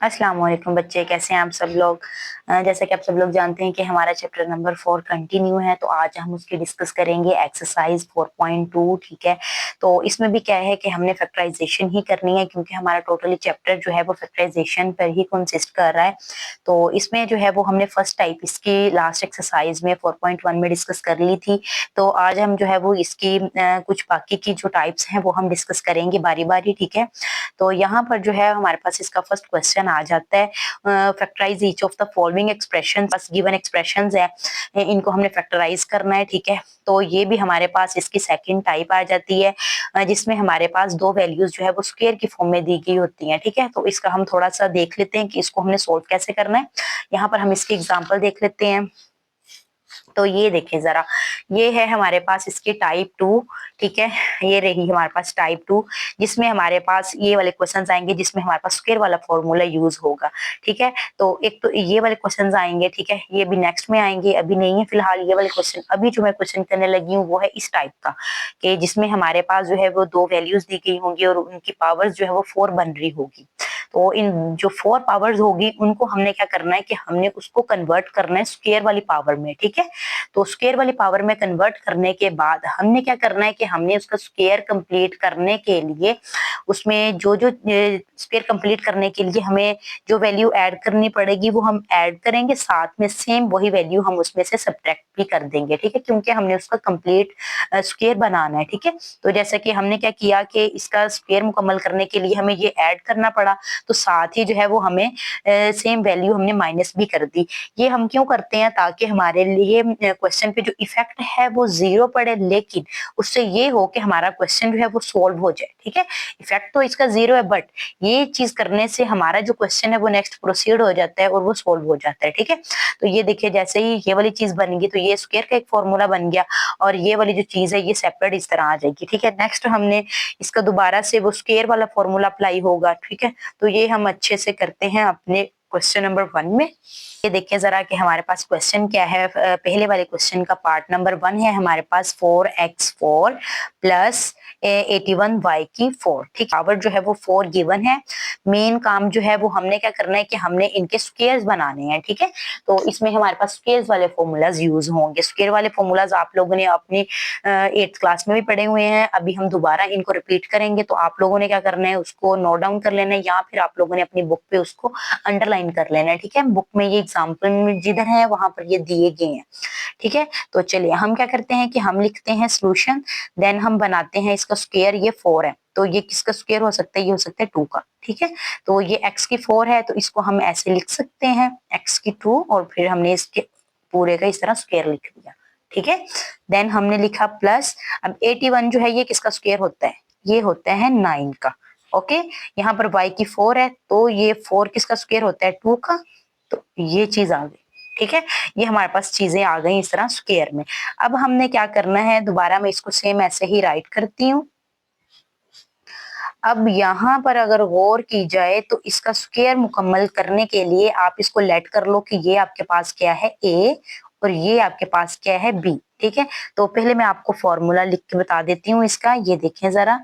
अस्सलाम वालेकुम बच्चे, कैसे हैं आप सब लोग। जैसा कि आप सब लोग जानते हैं कि हमारा चैप्टर नंबर 4 कंटिन्यू है, तो आज हम उसकी डिस्कस करेंगे एक्सरसाइज 4.2। ठीक है, तो इसमें भी क्या है कि हमने फैक्टराइजेशन ही करनी है, क्योंकि हमारा टोटली चैप्टर जो है वो फैक्टराइजेशन पर ही कंसिस्ट कर रहा है। तो इसमें जो है वो हमने फर्स्ट टाइप इसकी लास्ट एक्सरसाइज में 4.1 में डिस्कस कर ली थी। तो आज हम जो है वो इसकी कुछ बाकी की जो टाइप्स हैं वो हम डिस्कस करेंगे बारी बारी। ठीक है, तो यहाँ पर जो है हमारे पास इसका फर्स्ट क्वेश्चन आ जाता है, factorise each of the following expression. बस गिवन एक्सप्रेशंस है, इनको हमने फैक्टराइज करना है। ठीक है, तो ये भी हमारे पास इसकी सेकंड टाइप आ जाती है, जिसमें हमारे पास दो वैल्यूज जो है वो स्क्वायर की फॉर्म में दी गई होती हैं। ठीक है, तो इसका हम थोड़ा सा देख लेते हैं कि इसको हमने सोल्व कैसे करना है। यहाँ पर हम इसकी एग्जाम्पल देख लेते हैं। तो ये देखें जरा, ये है हमारे पास इसकी टाइप 2। ठीक है, ये रही हमारे पास टाइप 2, जिसमें हमारे पास ये वाले क्वेश्चंस आएंगे जिसमें हमारे पास स्क्वायर वाला फॉर्मूला यूज होगा। ठीक है, तो एक तो ये वाले क्वेश्चंस आएंगे। ठीक है, ये भी नेक्स्ट में आएंगे, अभी नहीं है फिलहाल ये वाले क्वेश्चन। अभी जो मैं क्वेश्चन करने लगी हूँ वो है इस टाइप का, कि जिसमें हमारे पास जो है वो दो वैल्यूज दी गई होंगी और उनकी पावर्स जो है वो 4 बन रही होगी। तो इन जो 4 पावर्स होगी उनको हमने क्या करना है कि हमने उसको कन्वर्ट करना है स्क्वायर वाली पावर में। ठीक है, तो स्क्वायर वाली पावर में कन्वर्ट करने के बाद हमने क्या करना है कि हमने उसका स्क्वायर कंप्लीट करने के लिए उसमें जो जो स्क्वायर कंप्लीट करने के लिए हमें जो वैल्यू ऐड करनी पड़ेगी वो हम ऐड करेंगे, साथ में सेम वही वैल्यू हम उसमें से सब्ट्रैक्ट भी कर देंगे। ठीक है, क्योंकि हमने उसका कंप्लीट स्क्वायर बनाना है। ठीक है, तो जैसा कि हमने क्या किया कि इसका स्क्वायर मुकम्मल करने के लिए हमें ये ऐड करना पड़ा, तो साथ ही जो है वो हमें सेम वैल्यू हमने माइनस भी कर दी। ये हम क्यों करते हैं? ताकि हमारे लिए क्वेश्चन पे जो इफेक्ट है वो जीरो पड़े, लेकिन उससे ये हो कि हमारा क्वेश्चन जो है वो सोल्व हो जाए। ठीक है, इफेक्ट तो इसका जीरो है, बट ये चीज करने से हमारा जो क्वेश्चन है वो नेक्स्ट प्रोसीड हो जाता है और वो सोल्व हो जाता है। ठीक है, तो ये देखिए, जैसे ही ये वाली चीज बनेगी तो ये स्क्वायर का एक फॉर्मूला बन गया और ये वाली जो चीज है ये सेपरेट इस तरह आ जाएगी। ठीक है, नेक्स्ट हमने इसका दोबारा से वो स्क्वायर वाला फॉर्मूला अप्लाई होगा। ठीक है, तो ये हम अच्छे से करते हैं अपने क्वेश्चन नंबर 1 में। ये देखिए जरा कि हमारे पास क्वेश्चन क्या है। पहले वाले क्वेश्चन का पार्ट नंबर 1 है हमारे पास 4x4 प्लस 81y की 4। ठीक, पावर जो है वो 4 गिवन है। मेन काम जो है वो हमने क्या करना है कि हमने इनके स्क्वायर्स बनाने हैं। ठीक है, तो इसमें हमारे पास स्क्वायर्स वाले फॉर्मूलाज यूज होंगे। स्क्वायर वाले फॉर्मूलाज आप लोगों ने अपनी 8th क्लास में भी पढ़े हुए हैं, अभी हम दोबारा इनको रिपीट करेंगे। तो आप लोगों ने क्या करना है, उसको नोट डाउन कर लेना है या फिर आप लोगों ने अपनी बुक पे उसको अंडरलाइन कर लेना है। ठीक है, बुक में ये एग्जाम्पल में जिधर है वहां पर ये दिए गए हैं। ठीक है, तो चलिए हम क्या करते हैं कि हम लिखते हैं सोल्यूशन, देन हम बनाते हैं इसका स्क्वायर। ये 4 है तो ये किसका स्क्वायर हो सकता है? ये हो सकता है 2 का। ठीक है, तो ये x की 4 है तो इसको हम ऐसे लिख सकते हैं x की 2, और फिर हमने इसके पूरे का इस तरह स्क्वायर लिख दिया। ठीक है, देन हमने लिखा प्लस। अब 81 जो है ये किसका स्क्वायर होता है? ये होता है 9 का। ओके, यहाँ पर y की 4 है तो ये 4 किसका स्क्वायर होता है? 2 का। तो ये चीज आ गई। ठीक है, ये हमारे पास चीजें आ गई इस तरह स्क्वायर में। अब हमने क्या करना है, दोबारा मैं इसको सेम ऐसे ही राइट करती हूँ। अब यहाँ पर अगर गौर की जाए तो इसका स्क्वायर मुकम्मल करने के लिए आप इसको लेट कर लो कि ये आपके पास क्या है? a, और ये आपके पास क्या है? b। ठीक है, तो पहले मैं आपको फॉर्मूला लिख के बता देती हूँ इसका। ये देखें जरा,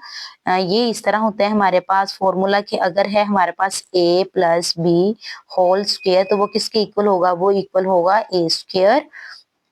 ये इस तरह होता है हमारे पास फॉर्मूला कि अगर है हमारे पास a plus b whole square, तो वो किसके इक्वल होगा? वो इक्वल होगा a square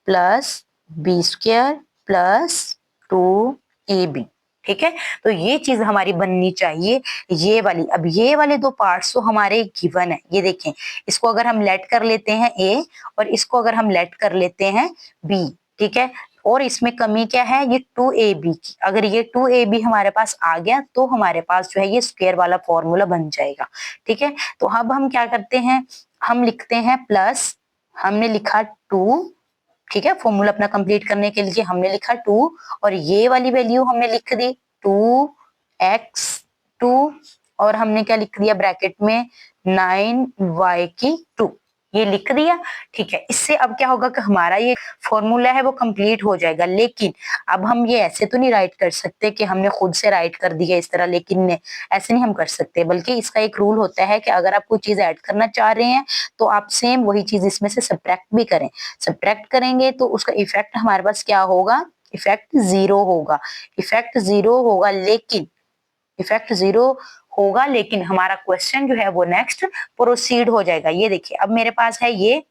plus b square plus 2ab। ठीक है, तो ये चीज हमारी बननी चाहिए, ये वाली। अब ये वाले दो पार्ट्स तो हमारे गिवन है। ये देखें, इसको अगर हम लेट कर लेते हैं a और इसको अगर हम लेट कर लेते हैं b। ठीक है, और इसमें कमी क्या है? ये 2ab की। अगर ये 2ab हमारे पास आ गया तो हमारे पास जो है ये स्क्वायर वाला फॉर्मूला बन जाएगा। ठीक है, तो अब हम क्या करते हैं, हम लिखते हैं प्लस, हमने लिखा 2। ठीक है, फॉर्मूला अपना कंप्लीट करने के लिए हमने लिखा 2, और ये वाली वैल्यू हमने लिख दी 2x2, और हमने क्या लिख दिया ब्रैकेट में? 9y की 2, ये लिख दिया। ठीक है, इससे अब क्या होगा कि हमारा ये फॉर्मूला है वो कंप्लीट हो जाएगा। लेकिन अब हम ये ऐसे तो नहीं राइट कर सकते कि हमने खुद से राइट कर दिया इस तरह, लेकिन ऐसे नहीं हम कर सकते, बल्कि इसका एक रूल होता है कि अगर आप कोई चीज ऐड करना चाह रहे हैं तो आप सेम वही चीज इसमें से सब्ट्रैक्ट भी करें। सब्ट्रैक्ट करेंगे तो उसका इफेक्ट हमारे पास क्या होगा? इफेक्ट जीरो होगा। इफेक्ट जीरो होगा, लेकिन इफेक्ट जीरो होगा, लेकिन हमारा क्वेश्चन जो है वो नेक्स्ट प्रोसीड हो जाएगा। ये देखिए अब मेरे पास है ये,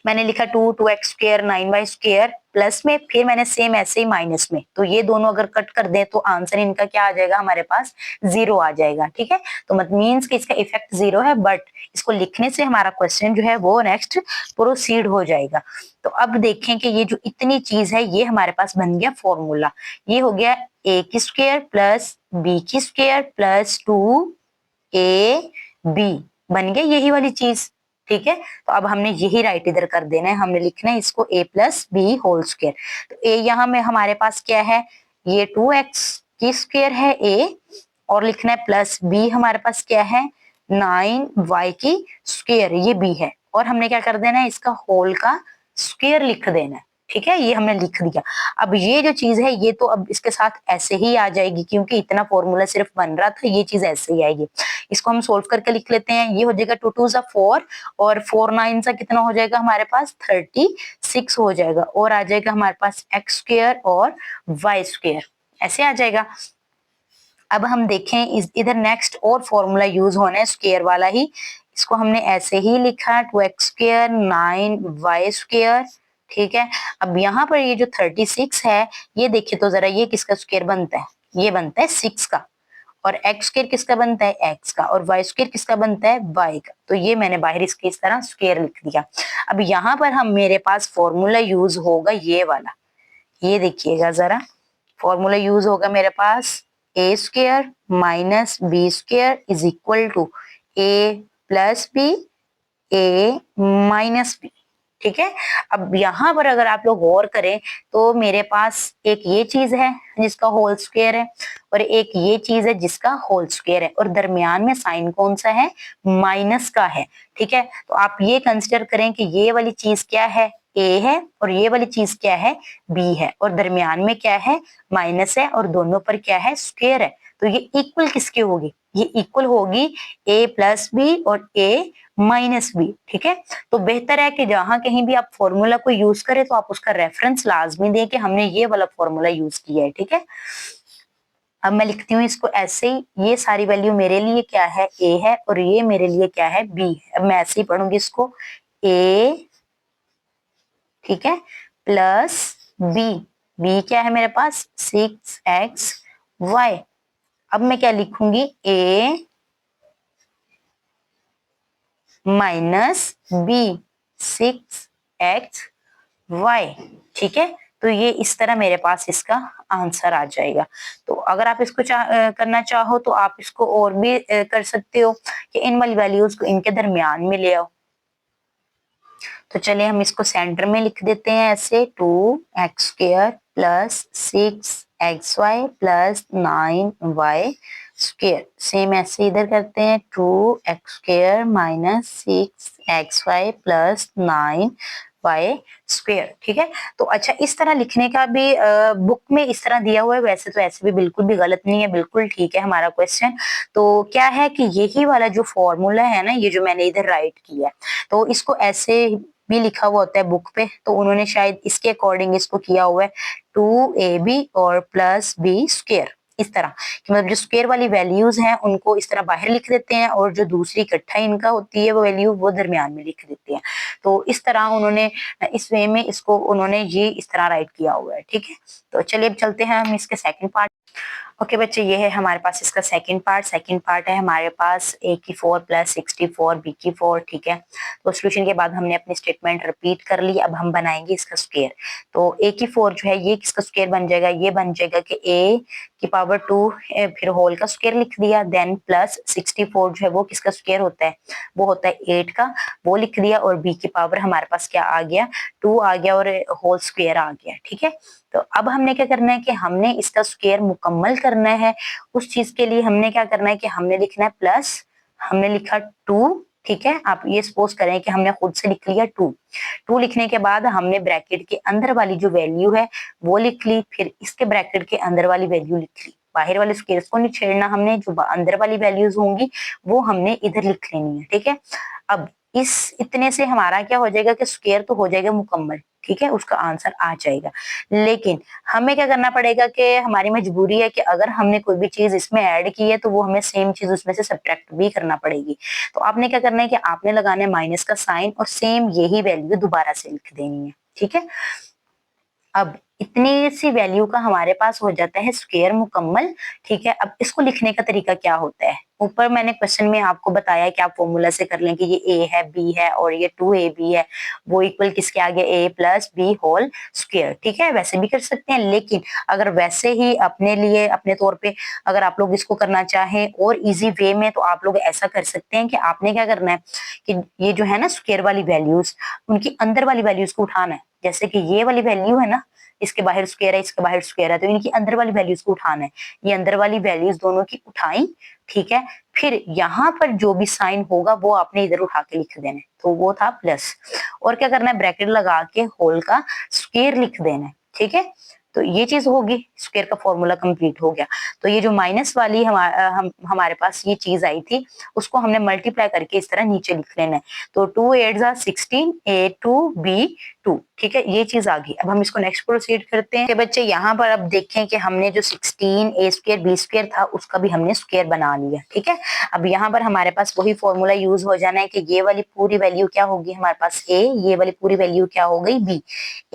मैंने लिखा 2x square 9y square plus में, फिर मैंने सेम ऐसे ही माइनस में, तो ये दोनों अगर कट कर दें तो आंसर इनका क्या आ जाएगा, हमारे पास 0 आ जाएगा। ठीक है, तो मत मीन्स कि इसका इफेक्ट 0 है, बट इसको लिखने से हमारा क्वेश्चन जो है वो नेक्स्ट प्रोसीड हो जाएगा। तो अब देखें कि ये जो इतनी चीज है ये हमारे पास बन गया फॉर्मूला, ये हो गया a की स्क्वायर प्लस b की स्क्वायर प्लस 2ab बन गया यही वाली चीज। ठीक है, तो अब हमने यही राइट इधर कर देना है, हमने लिखना है इसको a plus b whole square. तो a यहाँ में हमारे पास क्या है, ये 2x की स्क्वायर है a, और लिखना है प्लस b हमारे पास क्या है 9y की स्क्वायर, ये b है, और हमने क्या कर देना है इसका होल का स्क्वायर लिख देना है। ठीक है, ये हमने लिख दिया। अब ये जो चीज है ये तो अब इसके साथ ऐसे ही आ जाएगी, क्योंकि इतना फॉर्मूला सिर्फ बन रहा था, ये चीज ऐसे ही आएगी। इसको हम सोल्व करके लिख लेते हैं, ये हो जाएगा 2 2 4 और 4 9 सा कितना हो जाएगा हमारे पास 36 हो जाएगा, और आ जाएगा हमारे पास एक्स स्क्वायर और वाई स्क्वायर, ऐसे आ जाएगा। अब हम देखें इधर नेक्स्ट और फॉर्मूला यूज होना है स्क्वायर वाला ही, इसको हमने ऐसे ही लिखा 2x स्क्वायर 9y स्क्वायर। ठीक है, अब यहाँ पर ये जो 36 है, ये देखिए तो जरा ये किसका स्क्वायर बनता है, ये बनता है 6 का, और एक्स स्क्वायर किसका बनता है एक्स का, और वाई स्क्वायर किसका बनता है वाई का। तो ये मैंने बाहर इसके इस तरह स्क्वायर लिख दिया। अब यहाँ पर हम मेरे पास फॉर्मूला यूज होगा ये वाला, ये देखिएगा जरा, फॉर्मूला यूज होगा मेरे पास A square minus B square is equal to A plus B A minus B. ठीक है, अब यहाँ पर अगर आप लोग गौर करें तो मेरे पास एक ये चीज है जिसका होल स्क्वायर है, और एक ये चीज है जिसका होल स्क्वायर है, और दरमियान में साइन कौन सा है, माइनस का है। ठीक है, तो आप ये कंसिडर करें कि ये वाली चीज क्या है, ए है, और ये वाली चीज क्या है, बी है, और दरमियान में क्या है, माइनस है, और दोनों पर क्या है, स्क्वायर है। तो ये इक्वल किसकी होगी, ये इक्वल होगी ए प्लस बी और ए माइनस बी। ठीक है, तो बेहतर है कि जहां कहीं भी आप फॉर्मूला को यूज करें तो आप उसका रेफरेंस लाजमी दें कि हमने ये वाला फॉर्मूला यूज किया है। ठीक है, अब मैं लिखती हूँ इसको ऐसे ही, ये सारी वैल्यू मेरे लिए क्या है, ए है, और ये मेरे लिए क्या है, बी है। अब मैं ऐसे ही पढ़ूंगी इसको, ए, ठीक है, प्लस बी, बी क्या है मेरे पास 6xy। अब मैं क्या लिखूंगी, ए माइनस बी 6xy। ठीक है, तो ये इस तरह मेरे पास इसका आंसर आ जाएगा। तो अगर आप इसको करना चाहो तो आप इसको और भी कर सकते हो कि इन वाली वैल्यूज को इनके दरमियान में ले आओ। तो चलिए हम इसको सेंटर में लिख देते हैं ऐसे, 2x square plus 6xy plus 9y square. Same ऐसे इधर करते हैं, 2x square minus 6xy plus 9y square. ठीक है, तो अच्छा इस तरह लिखने का भी बुक में इस तरह दिया हुआ है, वैसे तो ऐसे भी बिल्कुल भी गलत नहीं है, बिल्कुल ठीक है हमारा क्वेश्चन। तो क्या है कि यही वाला जो फॉर्मूला है ना, ये जो मैंने इधर राइट किया है, तो इसको ऐसे भी लिखा हुआ होता है बुक पे, तो उन्होंने शायद इसके अकॉर्डिंग इसको किया हुआ है 2ab और प्लस बी स्क्वायर, इस तरह कि मतलब जो स्क्वायर वाली वैल्यूज हैं उनको इस तरह बाहर लिख देते हैं, और जो दूसरी इकट्ठा इनका होती है वो वैल्यू वो दरमियान में लिख देते हैं। तो इस तरह उन्होंने इस वे में इसको उन्होंने ये इस तरह राइट किया हुआ है। ठीक है, तो चलिए अब चलते हैं हम इसके सेकंड पार्ट। ओके बच्चे, ये है हमारे पास इसका सेकंड पार्ट है हमारे पास a की 4 प्लस 64 b की 4। ठीक है, तो सॉल्यूशन के बाद हमने अपनी स्टेटमेंट रिपीट कर ली, अब हम बनाएंगे इसका स्क्वायर। तो a की 4 जो है ये किसका स्क्वायर बन जाएगा, ये बन जाएगा कि a की पावर 2 फिर होल का स्क्वायर लिख दिया, देन प्लस 64 जो है वो किसका स्क्वायर होता है, वो होता है 8 का, वो लिख दिया, और b की पावर हमारे पास क्या आ गया, 2 आ गया, और होल स्क्वायर आ गया। ठीक है, तो अब हमने क्या करना है कि हमने इसका स्क्वायर मुकम्मल करना है। उस चीज के लिए हमने क्या करना है कि हमने लिखना है प्लस, हमने लिखा 2। ठीक है, आप ये सपोज करें कि हमने खुद से लिख लिया 2 लिखने के बाद हमने ब्रैकेट के अंदर वाली जो वैल्यू है वो लिख ली, फिर इसके ब्रैकेट के अंदर वाली वैल्यू लिख ली। बाहर वाले स्क्वायर को नहीं छेड़ना हमने, जो अंदर वाली वैल्यूज होंगी वो हमने इधर लिख लेनी है। ठीक है, अब इस इतने से हमारा क्या हो जाएगा कि स्क्वायर तो हो जाएगा मुकम्मल। ठीक है, उसका आंसर आ जाएगा। लेकिन हमें क्या करना पड़ेगा कि हमारी मजबूरी है कि अगर हमने कोई भी चीज इसमें ऐड की है तो वो हमें सेम चीज उसमें से सब्ट्रैक्ट भी करना पड़ेगी। तो आपने क्या करना है कि आपने लगाना है माइनस का साइन और सेम यही वैल्यू दोबारा से लिख देनी है, ठीक है। अब इतनी सी वैल्यू का हमारे पास हो जाता है स्क्वायर मुकम्मल, ठीक है। अब इसको लिखने का तरीका क्या होता है, ऊपर मैंने क्वेश्चन में आपको बताया कि आप फॉर्मूला से कर लें कि ये a है, b है और ये 2ab है, वो इक्वल किसके आगे a plus b whole square, ठीक है। वैसे भी कर सकते हैं, लेकिन अगर वैसे ही अपने लिए अपने तौर पे अगर आप लोग इसको करना चाहें और इजी वे में, तो आप लोग ऐसा कर सकते हैं कि आपने क्या करना है कि ये जो है ना स्क्वायर वाली वैल्यूज, उनकी अंदर वाली वैल्यूज को उठाना है। जैसे कि ये वाली वैल्यू है ना, इसके बाहर स्क्वायर है, इसके बाहर स्क्वायर है, तो इनकी अंदर वाली वैल्यूज को उठाना है। ये अंदर वाली वैल्यूज दोनों की उठाई, ठीक है। फिर यहाँ पर जो भी साइन होगा वो आपने इधर उठा के लिख देना है, तो वो था प्लस। और क्या करना है, ब्रैकेट लगा के होल का स्क्वायर लिख देना है, ठीक है। तो ये चीज होगी, स्क्वायर का फॉर्मूला कंप्लीट हो गया। तो ये जो माइनस वाली हमारे पास ये चीज आई थी, उसको हमने मल्टीप्लाई करके इस तरह नीचे लिख लेना है। तो 2 8 16 a2b2, ठीक है, ये चीज आ गई। अब हम इसको नेक्स्ट प्रोसीड करते हैं कि बच्चे यहाँ पर अब देखें कि हमने जो 16 a स्क्वायर b स्क्वायर था उसका भी हमने स्क्वायर बना लिया, ठीक है। अब यहाँ पर हमारे पास वही फॉर्मूला यूज हो जाना है कि ये वाली पूरी वैल्यू क्या होगी हमारे पास a, ये वाली पूरी वैल्यू क्या हो गई b,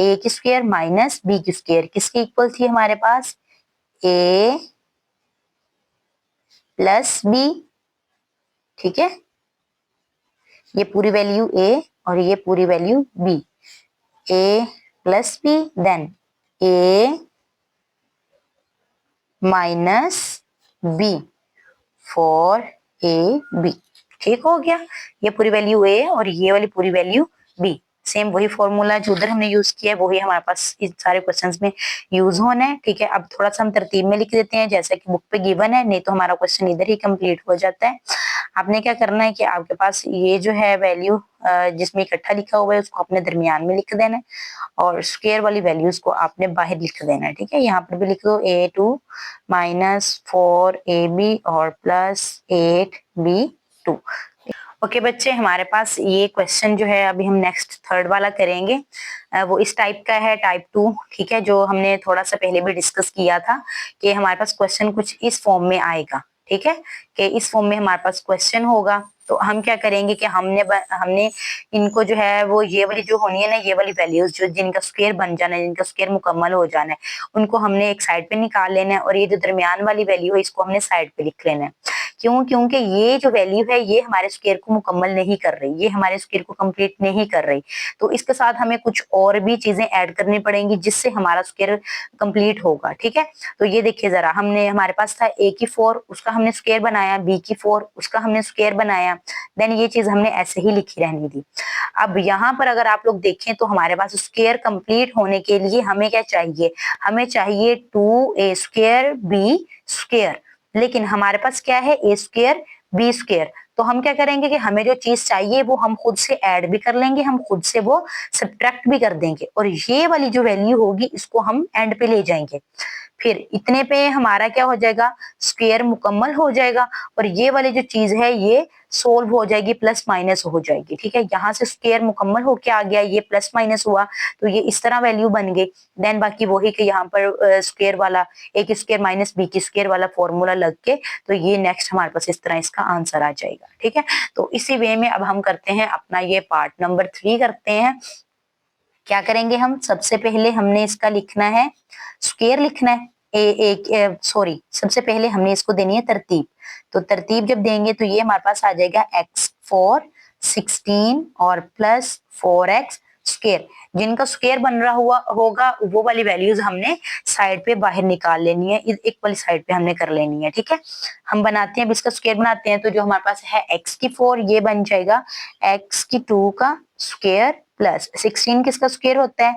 a की स्क्वायर माइनस b की स्क्वायर किसके इक्वल थी हमारे पास, a प्लस b, ठीक है। ये पूरी वैल्यू a और ये पूरी value b, a plus b then a minus b for a b, ठीक हो गया। ये पूरी वैल्यू a और ये वाली पूरी वैल्यू b, सेम वही फॉर्मूला जो उधर हमने यूज किया है वही हमारे पास इस सारे क्वेश्चंस में यूज होना है, ठीक है। अब थोड़ा सा हम तरतीब में लिख देते हैं जैसा कि बुक पे गिवन है, नहीं तो हमारा क्वेश्चन इधर ही कंप्लीट हो जाता है। आपने क्या करना है कि आपके पास ये जो है वैल्यू जिसमें इकट्ठा लिखा हुआ है उसको अपने दरमियान में लिख देना है और स्क्वायर वाली वैल्यूज को आपने बाहर लिख देना है, ठीक है। यहाँ पर भी लिख दो a2 माइनस 4ab और प्लस 8b2। ओके बच्चे, हमारे पास ये क्वेश्चन जो है अभी हम नेक्स्ट थर्ड वाला करेंगे, वो इस टाइप का है, टाइप 2, ठीक है, जो हमने थोड़ा सा पहले भी डिस्कस किया था कि हमारे पास क्वेश्चन कुछ इस फॉर्म में आएगा, ठीक है, कि इस फॉर्म में हमारे पास क्वेश्चन होगा। तो हम क्या करेंगे कि हमने इनको जो है वो ये वाली जो होनी है ना, ये वाली वैल्यूज जो जिनका स्क्वायर बन जाना है, जिनका स्क्वायर मुकम्मल हो जाना है, उनको हमने एक साइड पे निकाल लेना है और ये जो दरमियान वाली वैल्यू है इसको हमने साइड पे लिख लेना है। क्यों, क्योंकि ये जो वैल्यू है ये हमारे स्क्वायर को मुकम्मल नहीं कर रही, ये हमारे स्क्वायर को कंप्लीट नहीं कर रही। तो इसके साथ हमें कुछ और भी चीजें ऐड करनी पड़ेंगी जिससे हमारा स्क्वायर कंप्लीट होगा, ठीक है। तो ये देखिए जरा, हमने हमारे पास था a की 4, उसका हमने स्क्वायर बनाया, b की 4, उसका हमने स्क्वायर बनाया, देन ये चीज हमने ऐसे ही लिखी रहनी थी। अब यहाँ पर अगर आप लोग देखें तो हमारे पास स्क्वायर कंप्लीट होने के लिए हमें क्या चाहिए, हमें चाहिए 2a स्क्वायर b स्क्वायर, लेकिन हमारे पास क्या है a स्क्वायर b स्क्वायर। तो हम क्या करेंगे कि हमें जो चीज चाहिए वो हम खुद से ऐड भी कर लेंगे, हम खुद से वो सब्ट्रैक्ट भी कर देंगे और ये वाली जो वैल्यू होगी इसको हम एंड पे ले जाएंगे। फिर इतने पे हमारा क्या हो जाएगा, स्क्वायर मुकम्मल हो जाएगा और ये वाली जो चीज है ये सोल्व हो जाएगी, प्लस माइनस हो जाएगी, ठीक है। यहाँ से स्क्वायर मुकम्मल होके आ गया, ये प्लस माइनस हुआ तो ये इस तरह वैल्यू बन गई। देन बाकी वही कि यहाँ पर स्क्वायर वाला a की स्क्वायर माइनस b की स्क्वायर वाला फॉर्मूला लग के तो ये नेक्स्ट हमारे पास इस तरह इसका आंसर आ जाएगा, ठीक है। तो इसी वे में अब हम करते हैं अपना ये पार्ट नंबर 3 करते हैं। क्या करेंगे हम, सबसे पहले हमने इसका लिखना है स्क्वायर लिखना है, सॉरी सबसे पहले हमने इसको देनी है तरतीब। तो तरतीब जब देंगे तो ये हमारे पास आ जाएगा x4 16 और प्लस 4x स्क्वायर, जिनका स्क्वायर बन रहा हुआ होगा वो वाली वैल्यूज हमने साइड पे बाहर निकाल लेनी है, एक वाली साइड पे हमने कर लेनी है, ठीक है। हम बनाते हैं, अब इसका स्क्वायर बनाते हैं तो जो हमारे पास है x की 4 ये बन जाएगा x की 2 का स्क्वायर प्लस 16 किसका स्क्वायर होता है,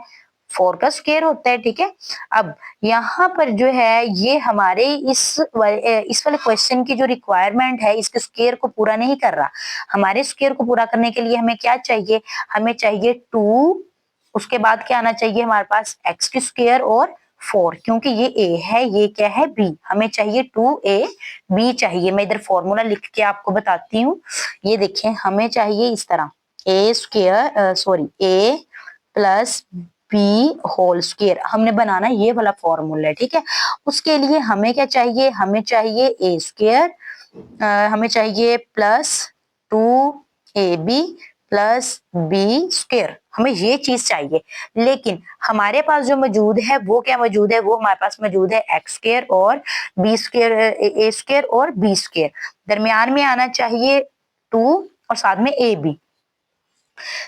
4 का स्क्वायर होता है, ठीक है। अब यहाँ पर जो है ये हमारे इस वाले क्वेश्चन की जो रिक्वायरमेंट है इसके स्क्वायर को पूरा नहीं कर रहा। हमारे स्क्वायर को पूरा करने के लिए हमें क्या चाहिए, हमें चाहिए 2, उसके बाद क्या आना चाहिए हमारे पास x की स्क्वायर और 4, क्योंकि ये a है ये क्या है b, हमें चाहिए 2ab चाहिए। मैं इधर फॉर्मूला लिख के आपको बताती हूँ, ये देखें हमें चाहिए इस तरह a square a plus b whole square, हमने बनाना ये वाला फॉर्मूला है, ठीक है। उसके लिए हमें क्या चाहिए, हमें चाहिए ए स्क्वायर, हमें चाहिए plus 2ab plus b square, हमें ये चीज चाहिए। लेकिन हमारे पास जो मौजूद है वो क्या मौजूद है, वो हमारे पास मौजूद है एक्स स्क्वायर और बी स्क्वायर, ए स्क्वायर और बी स्क्वायर। दरमियान में आना चाहिए 2 और साथ में ए बी।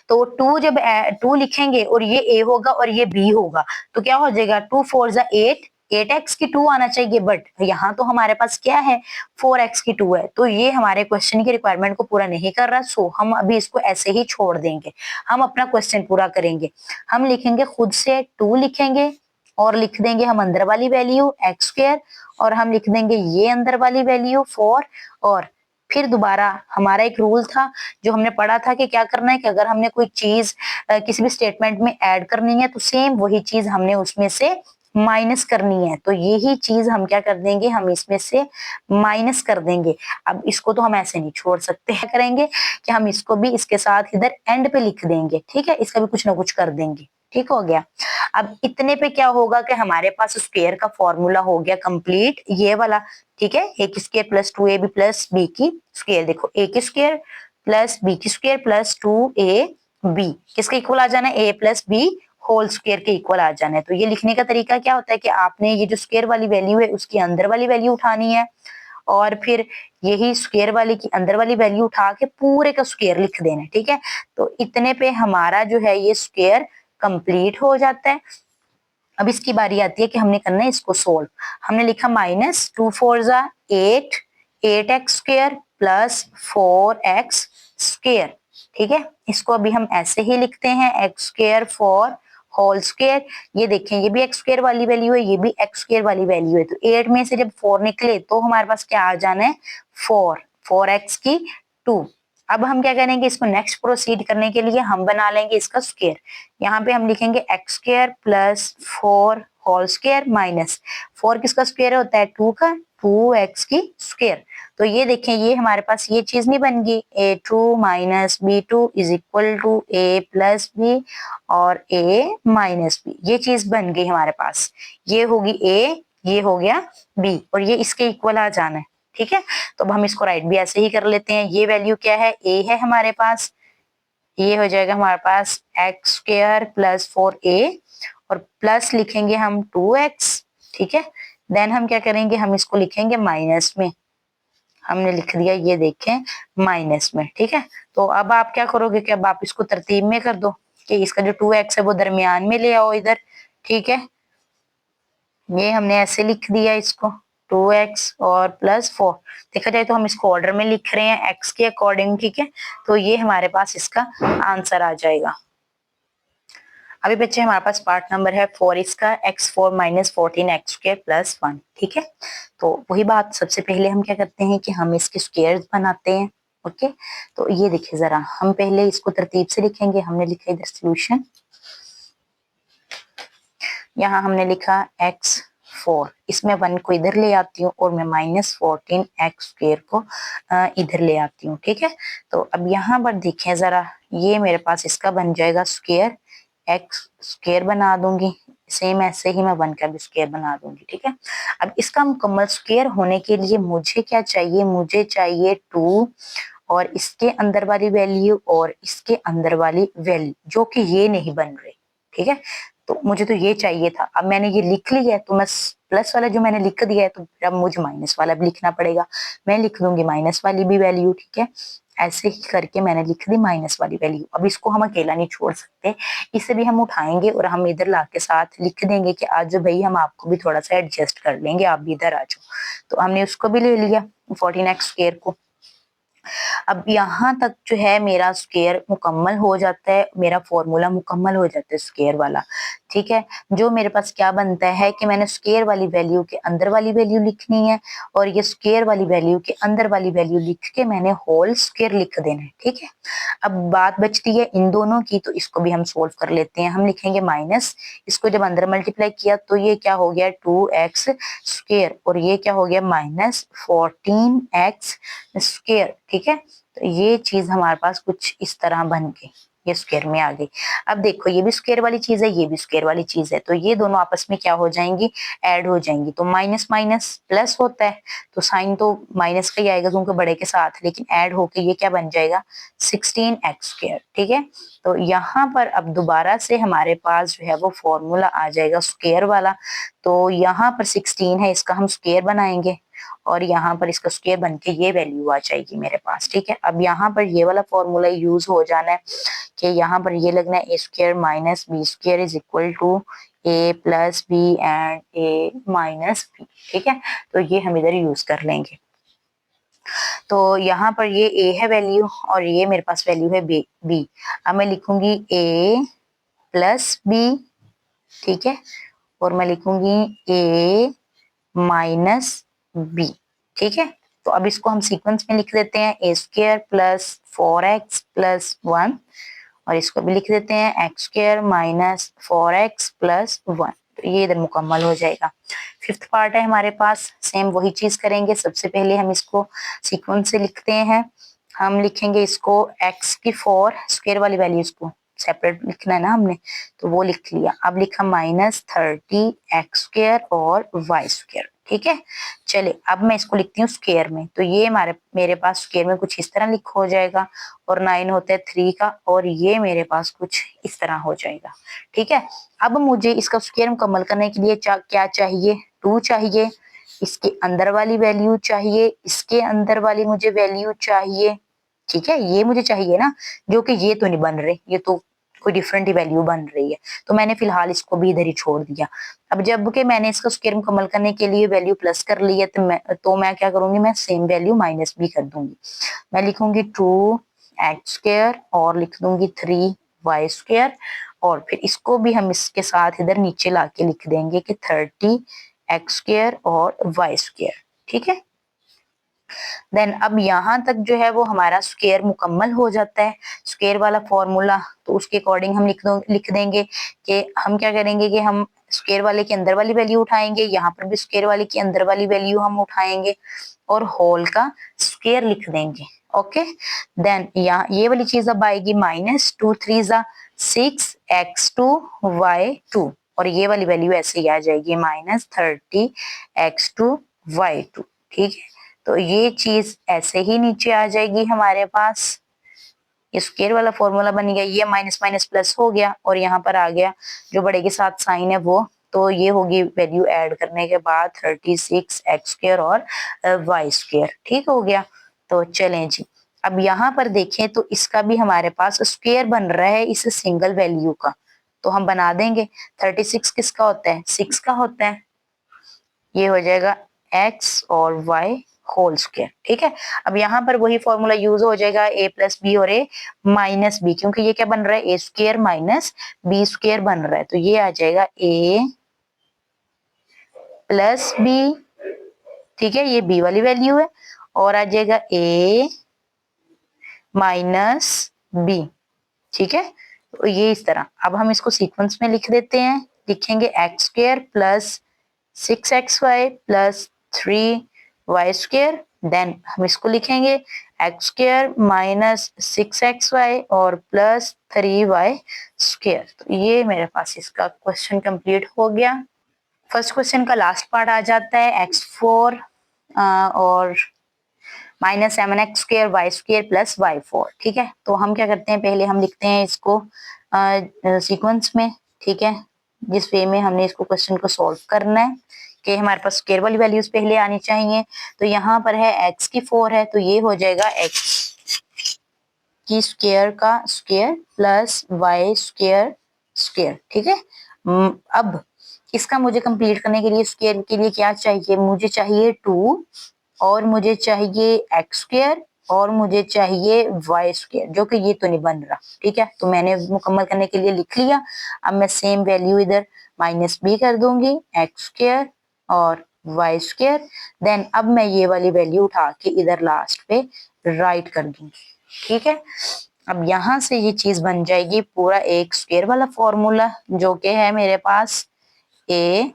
तो 2 जब 2 लिखेंगे और ये a होगा और ये b होगा तो क्या हो जाएगा, 2 4 जा 8, 8x की 2 आना चाहिए, बट यहाँ तो हमारे पास क्या है, 4x की 2 है, तो ये हमारे क्वेश्चन की रिक्वायरमेंट को पूरा नहीं कर रहा। सो हम अभी इसको ऐसे ही छोड़ देंगे, हम अपना क्वेश्चन पूरा करेंगे। हम लिखेंगे खुद से 2 लिखेंगे और लिख देंगे हम अंदर वाली वैल्यू एक्स स्क्वायर, और हम लिख देंगे ये अंदर वाली वैल्यू 4। और फिर दोबारा हमारा एक रूल था जो हमने पढ़ा था कि क्या करना है कि अगर हमने कोई चीज किसी भी स्टेटमेंट में ऐड करनी है तो सेम वही चीज हमने उसमें से माइनस करनी है। तो यही चीज हम क्या कर देंगे, हम इसमें से माइनस कर देंगे। अब इसको तो हम ऐसे नहीं छोड़ सकते हैं, करेंगे कि हम इसको भी इसके साथ इधर एंड पे लिख देंगे, ठीक है, इसका भी कुछ ना कुछ कर देंगे। ठीक हो गया। अब इतने पे क्या होगा कि हमारे पास स्क्वायर का फॉर्मूला हो गया कंप्लीट, ये वाला, ठीक है। ए की square plus 2ab plus b की स्क्वायर, देखो ए की स्क्वायर प्लस बी की स्क्वायर प्लस 2ab किसके इक्वल आ जाना है, a plus b whole square के इक्वल आ जाना है। तो ये लिखने का तरीका क्या होता है कि आपने ये जो स्क्वायर वाली वैल्यू है उसकी अंदर वाली वैल्यू उठानी है, और फिर यही स्क्वायर वाली की अंदर वाली वैल्यू उठा के पूरे का स्क्वायर लिख देना है, ठीक है। तो इतने पे हमारा जो है ये स्क्वायर कंप्लीट हो जाता है। अब इसकी बारी आती है कि हमने करना है इसको सोल्व। हमने लिखा माइनस 2 4 जा 8, 8x square plus 4x square, ठीक है। इसको अभी हम ऐसे ही लिखते हैं, एक्स स्क्वायर 4 होल स्क्वायर। ये देखें ये भी एक्स स्क्वायर वाली वैल्यू है, ये भी एक्स स्क्वायर वाली वैल्यू है, तो 8 में से जब 4 निकले तो हमारे पास क्या आ जाना है, 4, 4x की 2। अब हम क्या करेंगे, इसको नेक्स्ट प्रोसीड करने के लिए हम बना लेंगे इसका स्क्वायर। यहाँ पे हम लिखेंगे x square plus 4 whole square minus 4 किसका स्क्वायर होता है, 2 का, 2x की स्क्वायर। तो ये देखें ये हमारे पास ये चीज नहीं बन गई, a2 minus b2 is equal to a plus b और a माइनस बी, ये चीज बन गई हमारे पास। ये होगी a, ये हो गया b, और ये इसके इक्वल आ जाना है, ठीक है। तो अब हम इसको राइट भी ऐसे ही कर लेते हैं। ये वैल्यू क्या है, a है हमारे पास, ये हो जाएगा हमारे पास एक्स स्क्वायर प्लस 4a और प्लस लिखेंगे हम 2x, ठीक है। देन हम क्या करेंगे, हम इसको लिखेंगे माइनस में, हमने लिख दिया ये देखें माइनस में, ठीक है। तो अब आप क्या करोगे कि अब आप इसको तरतीब में कर दो कि इसका जो 2x है वो दरमियान में ले आओ इधर, ठीक है। ये हमने ऐसे लिख दिया इसको 2x और प्लस 4। देखा जाए तो हम इसको ऑर्डर में लिख रहे हैं x के अकॉर्डिंग, ठीक है। तो ये हमारे पास इसका आंसर आ जाएगा। अभी बच्चे हमारे पास पार्ट नंबर है 4 इसका, x4 minus 14 x square plus 1, ठीक है। तो वही बात, सबसे पहले हम क्या करते हैं कि हम इसके स्क्वायर बनाते हैं, ओके। तो ये देखिए जरा, हम पहले इसको तरतीब से लिखेंगे। हमने लिखा इधर सोल्यूशन, यहाँ हमने लिखा x4, इसमें 1 को इधर ले आती हूँ और मैं माइनस 14 एक्स स्क्वायर को इधर ले आती हूँ, ठीक है। तो अब यहाँ पर देखें जरा, ये मेरे पास इसका बन जाएगा स्क्वायर, एक्स स्क्वायर बना दूंगी, सेम ऐसे ही मैं 1 का भी स्क्वायर बना दूंगी, ठीक है। अब इसका मुकम्मल स्क्वायर होने के लिए मुझे क्या चाहिए, मुझे चाहिए 2 और इसके अंदर वाली वैल्यू और इसके अंदर वाली वैल्यू, जो कि ये नहीं बन रही, ठीक है। तो मुझे तो ये चाहिए था, अब मैंने ये लिख लिया है, तो मैं प्लस वाला जो मैंने लिख दिया है तो अब मुझे माइनस वाला भी लिखना पड़ेगा। मैं लिख दूंगी माइनस वाली भी वैल्यू, ठीक है। ऐसे ही करके मैंने लिख दी माइनस वाली वैल्यू। अब इसको हम अकेला नहीं छोड़ सकते, इसे भी हम उठाएंगे और हम इधर ला के साथ लिख देंगे कि आज भाई हम आपको भी थोड़ा सा एडजस्ट कर लेंगे, आप भी इधर आ जाओ। तो हमने उसको भी ले लिया 14 एक्स स्क्वायर को। अब यहाँ तक जो है मेरा स्क्वायर मुकम्मल हो जाता है, मेरा फॉर्मूला मुकम्मल हो जाता है स्क्वायर वाला, ठीक है। जो मेरे पास क्या बनता है कि मैंने स्क्वायर वाली वैल्यू के अंदर वाली वैल्यू लिखनी है और ये स्क्वायर वाली वैल्यू के अंदर वाली वैल्यू लिख के मैंने होल स्क्वायर लिख देना है, ठीक है। अब बात बचती है इन दोनों की, तो इसको भी हम सोल्व कर लेते हैं। हम लिखेंगे माइनस, इसको जब अंदर मल्टीप्लाई किया तो ये क्या हो गया 2x स्क्वायर और ये क्या हो गया माइनस 14x स्क्वायर, ठीक है। तो ये चीज हमारे पास कुछ इस तरह बन गई, ये स्क्वायर में आ गई। अब देखो ये भी स्क्वायर वाली चीज है, ये भी स्क्वायर वाली चीज है, तो ये दोनों आपस में क्या हो जाएंगी, ऐड हो जाएंगी। तो माइनस माइनस प्लस होता है, तो साइन तो माइनस का ही आएगा क्योंकि बड़े के साथ, लेकिन ऐड होके ये क्या बन जाएगा 16x²। ठीक है, तो यहाँ पर अब दोबारा से हमारे पास जो है वो फॉर्मूला आ जाएगा स्क्वायर वाला। तो यहाँ पर 16 है, इसका हम स्क्वायर बनाएंगे और यहाँ पर इसका स्क्वायर बन के ये वैल्यू आ जाएगी मेरे पास। ठीक है, अब यहाँ पर ये वाला फॉर्मूला यूज हो जाना है कि यहाँ पर ये लगना है a² minus b² is equal to a plus b and a minus B. ठीक है, तो ये हम इधर यूज कर लेंगे। तो यहाँ पर ये a है वैल्यू और ये मेरे पास वैल्यू है b। अब मैं लिखूंगी a प्लस बी, ठीक है, और मैं लिखूंगी a माइनस बी। ठीक है, तो अब इसको हम सीक्वेंस में लिख देते हैं a² प्लस 4x प्लस 1 और इसको भी लिख देते हैं x² माइनस 4x प्लस 1। तो ये इधर मुकम्मल हो जाएगा। फिफ्थ पार्ट है हमारे पास, सेम वही चीज करेंगे। सबसे पहले हम इसको सीक्वेंस से लिखते हैं। हम लिखेंगे इसको x की 4 स्क्वायर वाली वैल्यूज को सेपरेट लिखना है ना हमने, तो वो लिख लिया। अब लिखा -30x² और y²। ठीक है, चले अब मैं इसको लिखती हूँ स्क्वायर में। तो ये मेरे पास स्क्वायर में कुछ इस तरह लिख हो जाएगा और 9 होता है 3 का, और ये मेरे पास कुछ इस तरह हो जाएगा। ठीक है, अब मुझे इसका स्क्वायर मुकम्मल करने के लिए क्या चाहिए, 2 चाहिए, इसके अंदर वाली वैल्यू चाहिए, इसके अंदर वाली मुझे वैल्यू चाहिए। ठीक है, ये मुझे चाहिए ना, जो कि ये तो नहीं बन रहे, ये तो कोई डिफरेंट ही वैल्यू बन रही है, तो मैंने फिलहाल इसको भी इधर ही छोड़ दिया। अब जब कि मैंने इसका स्क्वायर मुकम्मल करने के लिए वैल्यू प्लस कर ली है, तो मैं क्या करूंगी, मैं सेम वैल्यू माइनस भी कर दूंगी। मैं लिखूंगी 2x² और लिख दूंगी 3y² और फिर इसको भी हम इसके साथ इधर नीचे लाके लिख देंगे कि 30x² और y²। ठीक है, देन अब यहाँ तक जो है वो हमारा स्क्वायर मुकम्मल हो जाता है। स्क्वायर वाला फॉर्मूला तो उसके अकॉर्डिंग हम लिख देंगे कि हम क्या करेंगे कि हम स्क्वायर वाले के अंदर वाली वैल्यू उठाएंगे, यहाँ पर भी स्क्वायर वाले के अंदर वाली वैल्यू हम उठाएंगे और होल का स्क्वायर लिख देंगे। ओके, देन यहाँ ये वाली चीज अब आएगी -2 3 6x2y2 और ये वाली वैल्यू ऐसे ही आ जाएगी -30x2y2। ठीक है, तो ये चीज ऐसे ही नीचे आ जाएगी हमारे पास। ये स्क्वायर वाला फॉर्मूला बन गया, ये माइनस माइनस प्लस हो गया और यहाँ पर आ गया जो बड़े के साथ साइन है वो, तो ये होगी वैल्यू ऐड करने के बाद 36x² और y²। ठीक हो गया, तो चलें जी। अब यहाँ पर देखें तो इसका भी हमारे पास स्क्वायर बन रहा है इस सिंगल वैल्यू का, तो हम बना देंगे। 36 किसका होता है, 6 का होता है, ये हो जाएगा x और y होल स्क्वायर। ठीक है, अब यहाँ पर वही फॉर्मूला यूज हो जाएगा a प्लस बी और a माइनस बी, क्योंकि ये क्या बन रहा है a² माइनस b² बन रहा है, तो ये आ जाएगा a प्लस बी। ठीक है, ये b वाली वैल्यू है और आ जाएगा a माइनस बी। ठीक है, तो ये इस तरह। अब हम इसको सीक्वेंस में लिख देते हैं, लिखेंगे x² plus 6xy plus 3y²। Then हम इसको लिखेंगे x² माइनस 6xy और प्लस 3y²। तो ये मेरे पास इसका क्वेश्चन कंप्लीट हो गया। फर्स्ट क्वेश्चन का लास्ट पार्ट आ जाता है x4 और -7x² y² प्लस y4। ठीक है, तो हम क्या करते हैं, पहले हम लिखते हैं इसको सीक्वेंस में। ठीक है, जिस वे में हमने इसको क्वेश्चन को सॉल्व करना है कि हमारे पास स्क्वायर वाली वैल्यूज पहले आनी चाहिए। तो यहाँ पर है x की 4 है, तो ये हो जाएगा x की स्क्वायर का स्क्वायर प्लस y² स्क्वायर। ठीक है, अब इसका मुझे कंप्लीट करने के लिए स्क्वायर के लिए क्या चाहिए, मुझे चाहिए 2 और मुझे चाहिए x² और मुझे चाहिए y², जो कि ये तो नहीं बन रहा। ठीक है, तो मैंने मुकम्मल करने के लिए लिख लिया। अब मैं सेम वैल्यू इधर -b कर दूंगी x² और y²। देन अब मैं ये वाली वैल्यू उठा के इधर लास्ट पे राइट कर दूंगी। ठीक है, अब यहाँ से ये चीज बन जाएगी पूरा एक स्क्वायर वाला फॉर्मूला, जो कि है मेरे पास a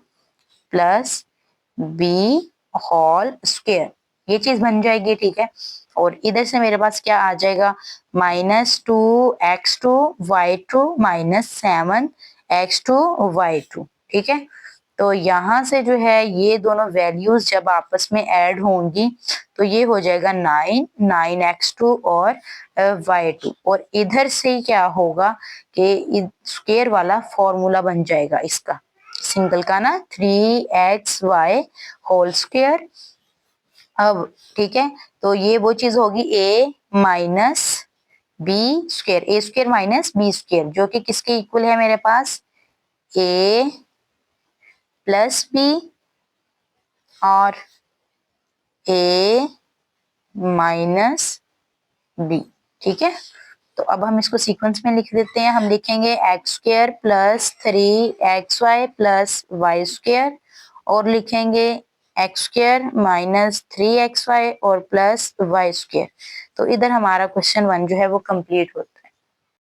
plus b whole square. ये चीज बन जाएगी, ठीक है। और इधर से मेरे पास क्या आ जाएगा, -2x2 y2 -7x2 y2, ठीक है। तो यहाँ से जो है ये दोनों वैल्यूज जब आपस में ऐड होंगी तो ये हो जाएगा 9x2 और y2। और इधर से क्या होगा कि स्क्वायर वाला फॉर्मूला बन जाएगा इसका, सिंगल का ना, 3xy होल स्क्वायर। अब ठीक है, तो ये वो चीज होगी a minus B square, a square minus B square, जो कि किसके इक्वल है मेरे पास, a प्लस बी और a माइनस बी, ठीक है। तो अब हम इसको सीक्वेंस में लिख देते हैं। हम लिखेंगे x square plus 3xy plus y square, और लिखेंगे एक्स स्क्वायर माइनस 3xy और प्लस वाई स्क्वायर। तो इधर हमारा क्वेश्चन 1 जो है वो कंप्लीट होता है।